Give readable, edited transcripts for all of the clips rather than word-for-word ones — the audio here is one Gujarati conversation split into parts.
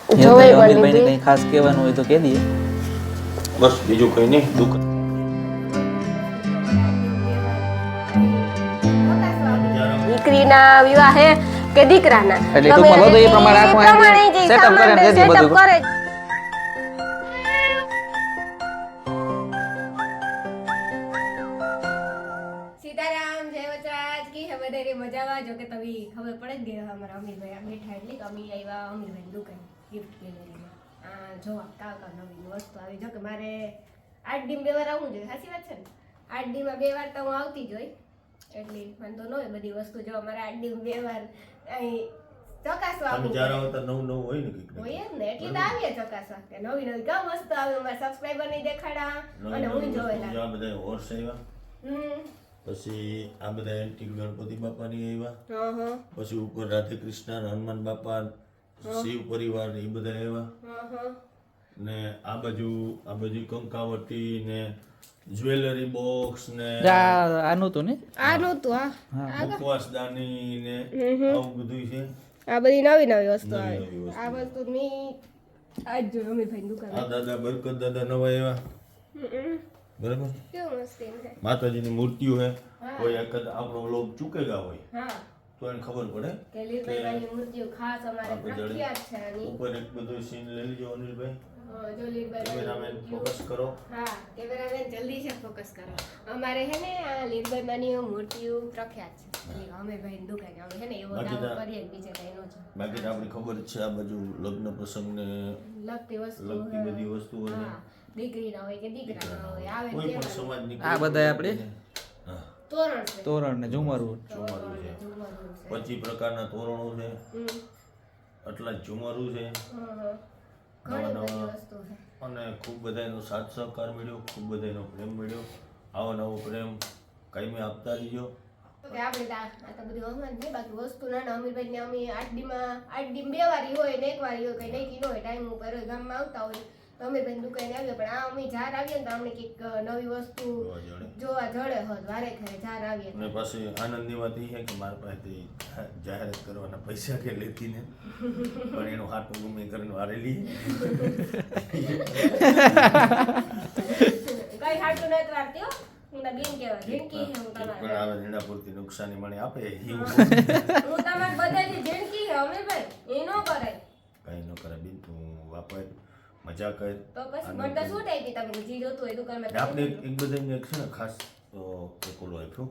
જોવાય પણ અમીરભાઈને લીધી. કંઈ ખાસ કહેવાનું હોય તો કહી દઈએ. બસ બીજું કંઈ નહીં. દુકાન દીકરીના વિવાહ હે કે દીકરાના એટલે ટૂંકમાં બધું એ પ્રમાણે આખું એ પ્રમાણે જે setup કરે ને તેથી setup બધું. કરે. સીતારામ જય વચરાજ કી હે બધાને મજામાં જો કે તમે ખબર પડે જ ગઈ અમારા અમીરભાઈ આ બેઠા એટલે કે અમે આવ્યા અમીરભાઈ દુકાન ગિફ્ટ ગેલેરીમાં આ જો કાકા નવી વસ્તુ આવી જો કે મારે 8 દી 2 વાર આવવું જોઈએ સાચી વાત છે ને 8 દી માં 2 વાર તો હું આવતી જ હોય એટલે વાંધો ન હોય બધી વસ્તુ જો અમારે 8 દી 2 વાર અહીં ચકાસવા તમે આવવું જ્યારે પડે. આવતા નવું નવું હોય ને કંઈક ને હોય જ ને એટલે તો આવીએ ચકાસવા કે નવી નવી કામ વસ્તુ આવે અમારા સબસ્ક્રાઇબર ને દેખાડા નવી અને હું નવી જોયેલા વસ્તુ, આ બધા હોર્સ આવ્યા, પછી આ બધા એન્ટિક ગણપતિ બાપાની આવ્યા, હં પછી ઉપર રાધે કૃષ્ણ હનુમાન બાપા શિવ પરિવાર ને એ બધા આવ્યા, ને આ બાજુ કંકાવટી ને જ્વેલરી બોક્સ ને આનું હતું ને આ નહોતું આ મુખવાસદાની ને આવું બધું છે. આ બધી નવી નવી વસ્તુ નવી આવે નવી વસ્તુ. આ વસ્તુ મી આજ જોયું અમીરભાઈ દુકાન આ દાદા બરકત દાદા નવા આવ્યા, બરાબર. કેવું મસ્તી છે માતાજીની મૂર્તિઓ હે, કોઈ એકાદ આપણો લોક ચૂકેગા હોય હા તો એને ખબર પડે. કે લીરબાઈની મૂર્તિઓ ખાસ અમારે પ્રખ્યાત છે આની ઉપર એક બધું સીન લઈ લેજો અનિલભાઈ. જો લીરબાઈની કેમેરામેન મૂર્તિઓ ફોકસ કરો. હા કેમેરામેન જલ્દી છે ફોકસ કરો અમારે હે ને આ લીરબાઈમાંની મૂર્તિઓ પ્રખ્યાત છે અમીરભાઈ દુકાન અમે હે ને એવો બાકી દાવો તો- કરીએ કે બીજે કઈ નો છે બાકી તો આપણે ખબર જ છે આ બાજુ લગ્ન પ્રસંગને લગતી વસ્તુ લગતી બધી વસ્તુઓ છે. હા દીકરીના હોય કે દીકરાના હોય આવે કોઈ પણ તહેવાર. સમાજની આ બધા આપણે હા, તોરણ છે તોરણ ને ઝુમરવું. ઝુમરું છે, ઝુમરનું છે 25 પ્રકારના તોરણો છે, હમ. આટલા જ ઝુમરું છે, ઘણી નવા બધી નવા. વસ્તુ છે અને ખૂબ બધાનો સાથ સહકાર મળ્યો, ખૂબ બધાનો પ્રેમ મળ્યો. આવો નવો પ્રેમ કાયમી આપતા રહીજો. તો કે આપણે આ તો બધી વસ્તુ નહીં બાકી વસ્તુ નાના અમીરભાઈ ને અમે 8 દી 2 વારી હોય ને 1 વારી હોય કઈ નક્કી ન હોય ટાઈમ ઉપર હોય ગામમાં આવતા હોય તો અમીરભાઈ દુકાને આવીએ પણ આ અમે જાર આવીએ ને તો અમને કંઈક નવી વસ્તુ જોવા જડે. જોવા જડે હોત વારે ઘરે જાર આવીએ અને પાછી આનંદની વાત એ છે કે મારા પાસેથી જાહેરાત કરવાના પૈસા કે લેતી ને પણ એનું હાથું ગુમે કરીને વારે લઈએ. કઈ હાટું નથી વારતી હો હું તો બેન કહેવાય ઝીણકી છે હું પણ તમારે આવે નીડા પૂરતી નુકસાની મને આપે એવું હું તમારે બધાથી ઝીણકી છે અમીરભાઈ એ ન કરાય કઈ ન કરે બેન, તું વાપર મજા કર. તો પછી મને તો શું થાય કે તમે જી જોતું હોય દુકાનમાં ને આપણે એક બધાને એક છે ને ખાસ તો એક ઓલું આપ્યું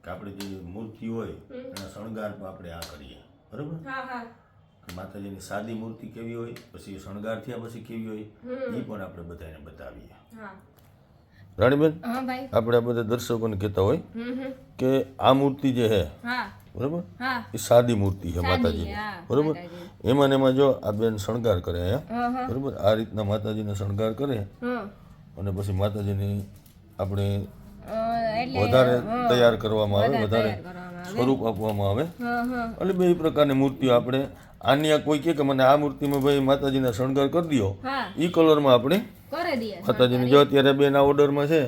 કે આપણે જે મૂર્તિ હોય એના શણગાર પર આપણે આ કરીએ, બરાબર. હા હા કે માતાજીની સાદી મૂર્તિ કેવી હોય, પછી શણગાર થયા પછી કેવી હોય એ પણ આપણે બધાને બતાવીએ. હા રાણીબેન, હા ભાઈ આપણે આ બધા દર્શકોને કહેતા હોય કે આ મૂર્તિ જે છે હા બરાબર હા એ સાદી મૂર્તિ છે માતાજીની, હા, બરાબર. એમાં ને એમાં જો આ બેન શણગાર કરે અહીંયા, બરાબર. આ રીતના માતાજીને શણગાર કરે અને પછી માતાજીની આપણે વધારે તૈયાર કરવામાં આવે, વધારે સ્વરૂપ આપવામાં આવે. એટલે બે પ્રકારની મૂર્તિઓ આપણે આની આ કોઈ કહે કે મને આ મૂર્તિમાં ભાઈ માતાજીના શણગાર કરી દો, એ કલરમાં આપણે કરે દે માતાજીની જો અત્યારે બેન આ ઓર્ડરમાં છે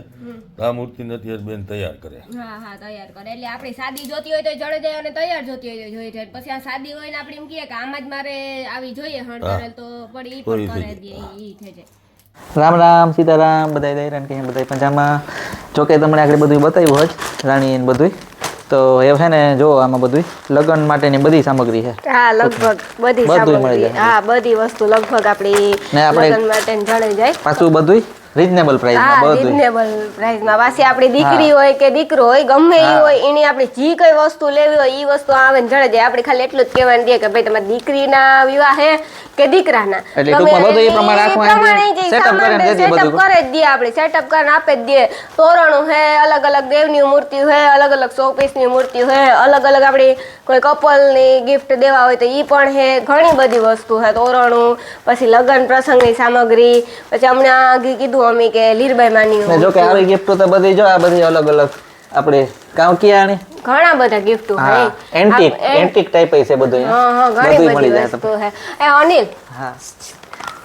તો આ મૂર્તિને અત્યારે બેન તૈયાર કરે. હા હા તૈયાર કરે એટલે આપણી સાદી જોતી હોય તો જડે જાય અને તૈયાર જોતી હોય તો જોઈ જાય પછી આ સાદી હોય ને આપણે એમ કહીએ કે આમાં જ મારે આવી જોઈએ હણકરેલ તો પણ ઈ પણ કરે દે ઈ થઈ જાય. રામ રામ સીતારામ બધાય દૈરાન કે બધાય પંજામાં. જોકે તમને આગળ બધું બતાવ્યું હોય રાણી ને બધું તો એ છે ને જો આમાં બધું લગ્ન માટેની બધી સામગ્રી છે. હા લગભગ બધી બધું મળી સામગ્રી જાય. હા બધી વસ્તુ લગભગ આપણી ને આપણે લગ્ન માટે જડે જાય પાછું બધું રીઝનેબલ પ્રાઇસમાં હા બધું. રીઝનેબલ પ્રાઇસમાં પાછી આપણી દીકરી હોય કે દીકરો હોય ગમે એ હોય એની આપણે જી કઈ વસ્તુ લેવી હોય એ વસ્તુ આવે ને જડે જાય આપણે ખાલી એટલું જ કહેવાનું દે કે ભાઈ તમારી દીકરીના વિવાહ હે કે દીકરાના એટલે ટૂંકમાં બધું એ પ્રમાણે આખું પ્રમાણે setup કરીને દે સેટઅપ બધું. કરે જ દે આપણે સેટઅપ કરીને આપે જ દે તોરણું હે અલગ અલગ દેવની મૂર્તિ હે અલગ અલગ શોપીસની મૂર્તિ હે અલગ અલગ આપણી કોઈ કપલની ગિફ્ટ દેવા હોય તો એ પણ હે ઘણી બધી વસ્તુ હે તોરણું પછી લગ્ન પ્રસંગની સામગ્રી પછી હમણાં કીધું અમે કે લીરબાઈ માની ને જો કે આવી ગિફ્ટ તો બધી જો આ બધી અલગ અલગ આપણે કામ કિયાની ઘણા બધા ગિફ્ટ હે હા એન્ટિક ટાઈપ છે બધું. હા હા ઘણી બધું મળી બધી જાય વસ્તુ હે એ અનિલ હા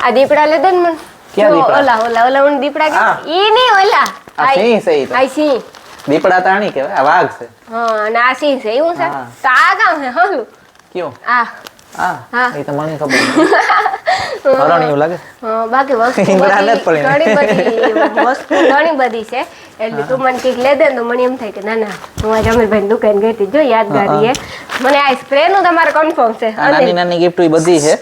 આ દીપડા લેદે ને મને ક્યાં જો, દીપડા? ઓલા ઓલા ઓલા હું દીપડા કે હા. ઈ નહીં ઓલા આ સિંહ છે ઈ તો. આ સિંહ દીપડા તાણી કહેવાય આ વાઘ છે. હા અને આ સિંહ છે એવું છે હા. તો આ કામ છે હલું કયો આ હા હા. એ તો મને ખબર નથી. હરણ એવું લાગે બાકી વસ્તુ ઈંગડા નથી બધી પડી. ઘણી બધી છે એટલે તું મને કંઈક લે દે ને તો મને એમ થાય કે ના ના હું આજે અમીરભાઈ દુકાન ગઈ હતી જો યાદગારી મને આ સ્પ્રે નું તમારે કન્ફર્મ છે આ નાની નાની ગિફ્ટ બધી છે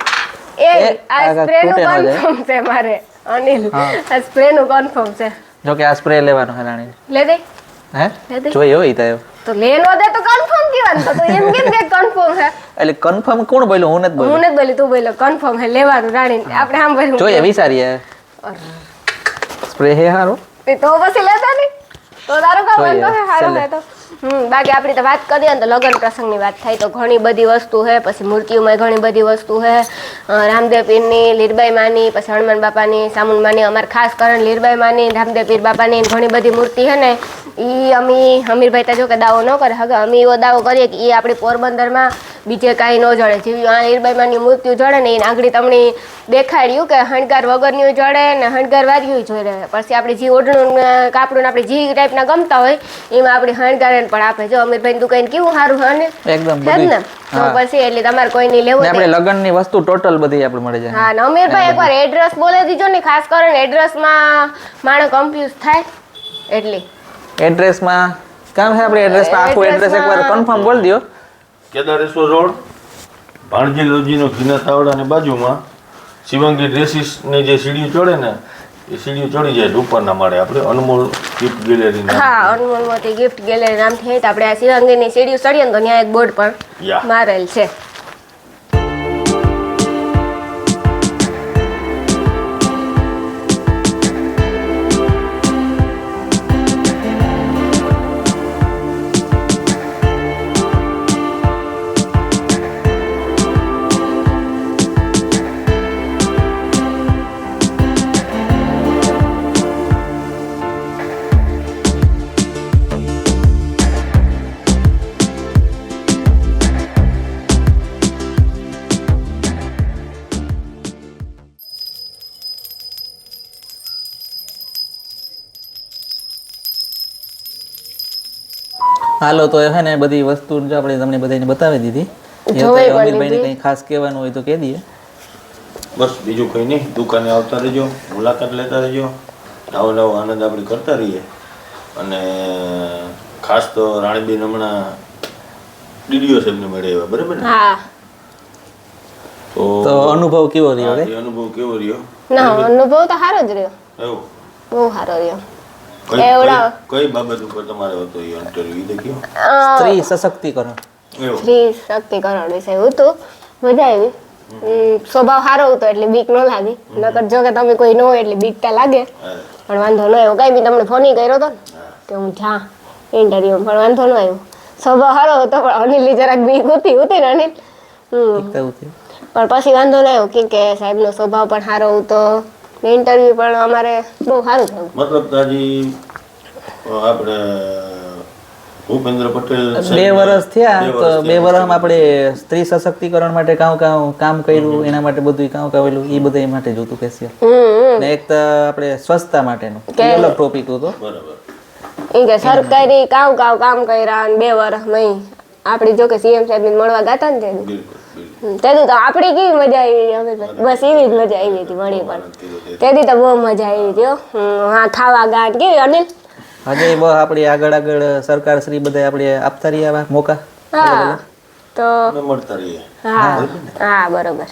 એ આ આ સ્પ્રે નું તૂટે ન જાય. કન્ફર્મ છે મારે અનિલ આ સ્પ્રે નું કન્ફર્મ છે જો કે આ સ્પ્રે લેવાનો છે રાણી લે દે હે લે દે જોઈએ હોય તો તો લેનો દે તો કન્ફર્મ કેવાનું તો એમ કેમ કે કન્ફર્મ છે એટલે કન્ફર્મ કોણ બોલ્યું હું નથી બોલ્યો હું નથી બોલી તું બોલ્યો કન્ફર્મ છે લેવાનું રાણી આપણે આમ બોલ્યું જોઈએ વિચારીએ સ્પ્રે હે હારો તો પછી લેતા નહીં તો તારો કામ જોઈએ, વાંધો છે સારું છેલ્લે. છે તો બાકી આપણી તો વાત કરીએ ને તો લગ્ન પ્રસંગની વાત થાય તો ઘણી બધી વસ્તુ છે પછી મૂર્તિઓમાં ઘણી બધી વસ્તુ છે રામદેવ પીરની લીરબાઈ માની પછી હનુમાન બાપાની સામુન માની અમારે ખાસ કરીને લીરબાઈ માની રામદેવ પીર બાપાની ઘણી બધી મૂર્તિ છે ને એ અમીરભાઈ તો જો કે દાવો ન કરે હવે અમે એવો દાવો કરીએ કે એ આપણી પોરબંદરમાં બીજે કાંઈ ન જડે જેવી આ લીરબાઈ માની મૂર્તિઓ જડે ને એ આગળ તમને દેખાડ્યું કે હણકાર વગરની જડે ને હણકાર વાળ્યું જોડે પછી આપણે જે ઓઢણું ને કાપડું ને આપણે જે ટાઈપના ગમતા હોય એમાં આપણે હણકારે પણ આપે જો અમીરભાઈ દુકાન કેવું સારું હે ને એકદમ છે જ બધી ને તો પછી એટલે તમારે કોઈ નહીં લેવું ને આપણે લગનની વસ્તુ ટોટલ બધી આપણે મળી જાય હા ને અમીરભાઈ એકવાર એડ્રેસ બોલે દીજો ને ખાસ કરીને એડ્રેસમાં માણસ કન્ફ્યુઝ થાય એટલે એડ્રેસમાં કામ છે આપણે એડ્રેસમાં આખું એડ્રેસ એકવાર કન્ફર્મ બોલ દો કેદારેશ્વર રોડ ભાણજી લોજીનો ઘીના તાવડાની બાજુમાં શિવંગી ડ્રેસીસની જે સીડીઓ ચડે ને એ સીડીઓ ચડી જાય છે ઉપરના માળે આપણે અનમોલ ગિફ્ટ ગેલેરી હા અનમોલ મોટી ગિફ્ટ ગેલેરી નામથી આપણે આ શિવાંગીની સીડીઓ ચડીએ ને તો ત્યાં એક બોર્ડ પણ યા મારેલ છે હાલો તો એ છે ને બધી વસ્તુ જો આપણે તમને બધાને બતાવી દીધી એ તો જોઈ પણ અમીરભાઈને લીધી. કંઈ ખાસ કહેવાનું હોય તો કહી દઈએ બસ બીજું કંઈ નહીં દુકાને આવતા રહેજો મુલાકાત લેતા રહેજો નવો નવો આનંદ આપણે કરતા રહીએ અને ખાસ તો રાણીબેન હમણાં ડીડીઓ સાહેબને મળે એવા બરાબર ને હા તો અનુભવ કેવો રહ્યો હા, કે એ અનુભવ કેવો રહ્યો ના અનુભવ તો સારો જ રહ્યો એવું બહુ સારો રહ્યો કઈ એવડા- કઈ બાબત ઉપર તમારે હતો એ ઇન્ટરવ્યુ તો કયો સ્ત્રી સશક્તિકરણ એવું સ્ત્રી શક્તિકરણ વિશે હતું મજા આવી સ્વભાવ સારો હતો એટલે બીક ન લાગી નકર જો કે તમે કોઈ ન હોય એટલે બીક તો લાગે હા. પણ વાંધો ન આવ્યો કાંઈ બી તમને ફોન કર્યો હતો ને કે હું જા ઇન્ટરવ્યુ પણ વાંધો ન આવ્યો સ્વભાવ સારો હતો પણ અનિલની જરાક બીક હતી ને અનિલ કેવું થયું પણ પછી વાંધો ન આવ્યો કેમ કે સાહેબનો સ્વભાવ પણ સારો હતો ઇન્ટરવ્યુ પણ અમારે બહુ સારું થયું મતલબ તાજી આપણે ભૂપેન્દ્ર પટેલ 2 વર્ષ થયા તો 2 વર્ષમાં આપણે સ્ત્રી સશક્તિકરણ માટે કામ કર્યું એના માટે બધું કામ કરેલું એ બધા માટે જોતું સ્પેશિયલ ને એક તો આપણે સ્વચ્છતા માટેનું એ અલગ ટોપિક હતો બરાબર એ કે સરકારી કામ કર્યા અને 2 વર્ષમાં આપણે જો કે સીએમ સાહેબ મળવા ગાતા ને તે બિલકુલ બિલકુલ તેથી તો આપણી કેવી મજા આવી અમીરભાઈ બસ એવી જ મજા આવી હતી વળી પણ તેથી તો બહુ મજા આવી હતી હો. હા ખાવા ગાંઠ કેવી અનિલ હજે બહુ આપણી આગળ સરકાર શ્રી બધા આપણે આપતા રહ્યા મોકા હા તો અમે મળતા રહીએ હા હા બરોબર